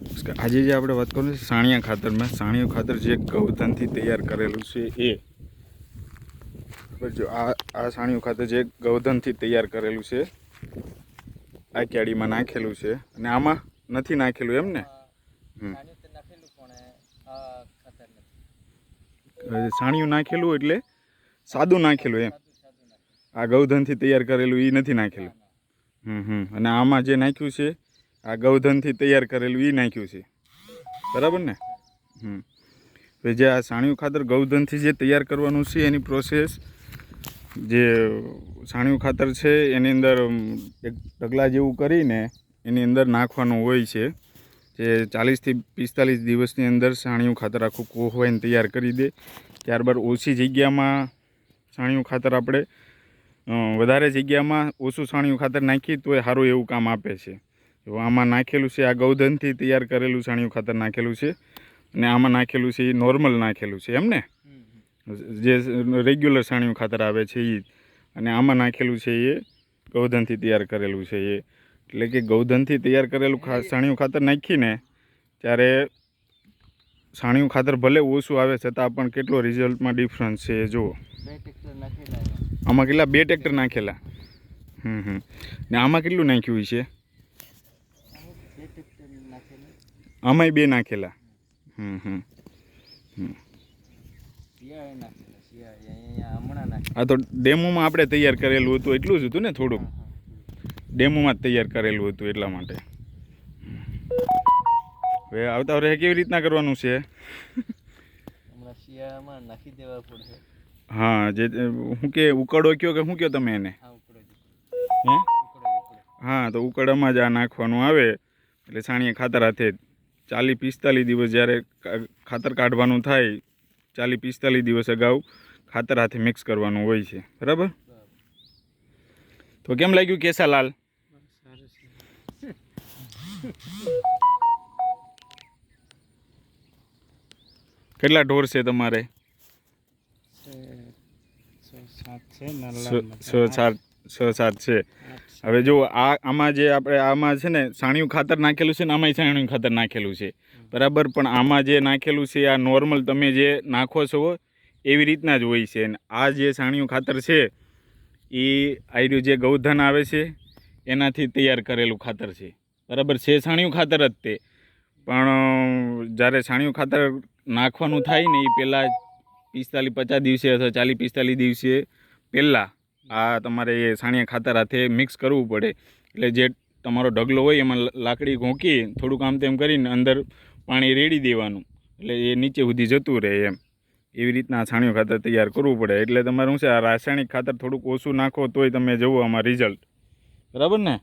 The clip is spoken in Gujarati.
આજે જે આપણે વાત કરીએ સાણિયા ખાતરમાં, સાણિયું ખાતર જે ગૌધનથી તૈયાર કરેલું છે એ જો આ સાણિયું ખાતર જે ગૌધનથી તૈયાર કરેલું છે આ કેડીમાં નાખેલું છે અને આમાં નથી નાખેલું એમ ને? સાણિયું નાખેલું એટલે સાદું નાખેલું એમ? આ ગૌધનથી તૈયાર કરેલું એ નથી નાખેલું? અને આમાં જે નાખ્યું છે આ ગૌધનથી તૈયાર કરેલું એ નાખ્યું છે, બરાબર ને? હવે જે આ સાણિયું ખાતર ગૌધનથી જે તૈયાર કરવાનું છે એની પ્રોસેસ, જે સાણિયું ખાતર છે એની અંદર એક ઢગલા જેવું કરીને એની અંદર નાખવાનું હોય છે, જે 40 થી 45 દિવસની અંદર સાણિયું ખાતર આખું કોહવાઈને તૈયાર કરી દે. ત્યારબાદ ઓછી જગ્યામાં સાણિયું ખાતર આપણે વધારે જગ્યામાં ઓછું સાણિયું ખાતર નાખીએ તો એ સારું એવું કામ આપે છે. આમાં નાખેલું છે આ ગૌધનથી તૈયાર કરેલું સાણિયું ખાતર નાખેલું છે અને આમાં નાખેલું છે એ નોર્મલ નાખેલું છે એમ ને? જે રેગ્યુલર સાણિયું ખાતર આવે છે એ, અને આમાં નાખેલું છે એ ગૌધનથી તૈયાર કરેલું છે એ. એટલે કે ગૌધનથી તૈયાર કરેલું સાણિયું ખાતર નાખીને ત્યારે સાણિયું ખાતર ભલે ઓછું આવે છતાં પણ કેટલો રિઝલ્ટમાં ડિફરન્સ છે એ જુઓ. આમાં કેટલા 2 ટ્રેક્ટર નાખેલા? ને આમાં કેટલું નાખ્યું છે? આમાંય 2 નાખેલા. આ તો ડેમોમાં આપણે તૈયાર કરેલું હતું એટલું જ હતું ને? થોડુંક ડેમોમાં જ તૈયાર કરેલું હતું એટલા માટે. હવે આવતા વર્ષે કેવી રીતના કરવાનું છે? હા, જે શું કે ઉકળો કયો કે શું કયો તમે એને? હા, તો ઉકળામાં જ આ નાખવાનું આવે એટલે સાણિયા ખાતર હાથે 40-45 દિવસ જ્યારે ખાતર કાઢવાનું થાય 40-45 દિવસ અગાઉ ખાતર હાથે મિક્સ કરવાનું હોય છે, બરાબર? તો કેમ લાગ્યું કેસાલાલ? કેટલા ઢોર છે તમારે? 6-7 છે. હવે જો આમાં જે આપણે આમાં છે ને સાણિયું ખાતર નાખેલું છે ને આમાંય સાણિયું ખાતર નાખેલું છે, બરાબર? પણ આમાં જે નાખેલું છે આ નોર્મલ તમે જે નાખો છો એવી રીતના જ હોય છે. અને આ જે સાણિયું ખાતર છે એ આર્યું જે ગૌધન આવે છે એનાથી તૈયાર કરેલું ખાતર છે, બરાબર છે? સાણિયું ખાતર જ તે, પણ જ્યારે સાણિયું ખાતર નાખવાનું થાય ને એ પહેલાં 45-50 દિવસે અથવા 40-45 દિવસે પહેલાં આ તમારે એ સાણિયા ખાતર હાથે મિક્સ કરવું પડે. એટલે જે તમારો ઢગલો હોય એમાં લાકડી ઘોંકી થોડુંક આમ તેમ કરીને અંદર પાણી રેડી દેવાનું એટલે એ નીચે સુધી જતું રહે એમ. એવી રીતના સાણિયું ખાતર તૈયાર કરવું પડે. એટલે તમારે શું છે આ રાસાયણિક ખાતર થોડુંક ઓછું નાખો તોય તમે જુઓ આમાં રિઝલ્ટ, બરાબર ને?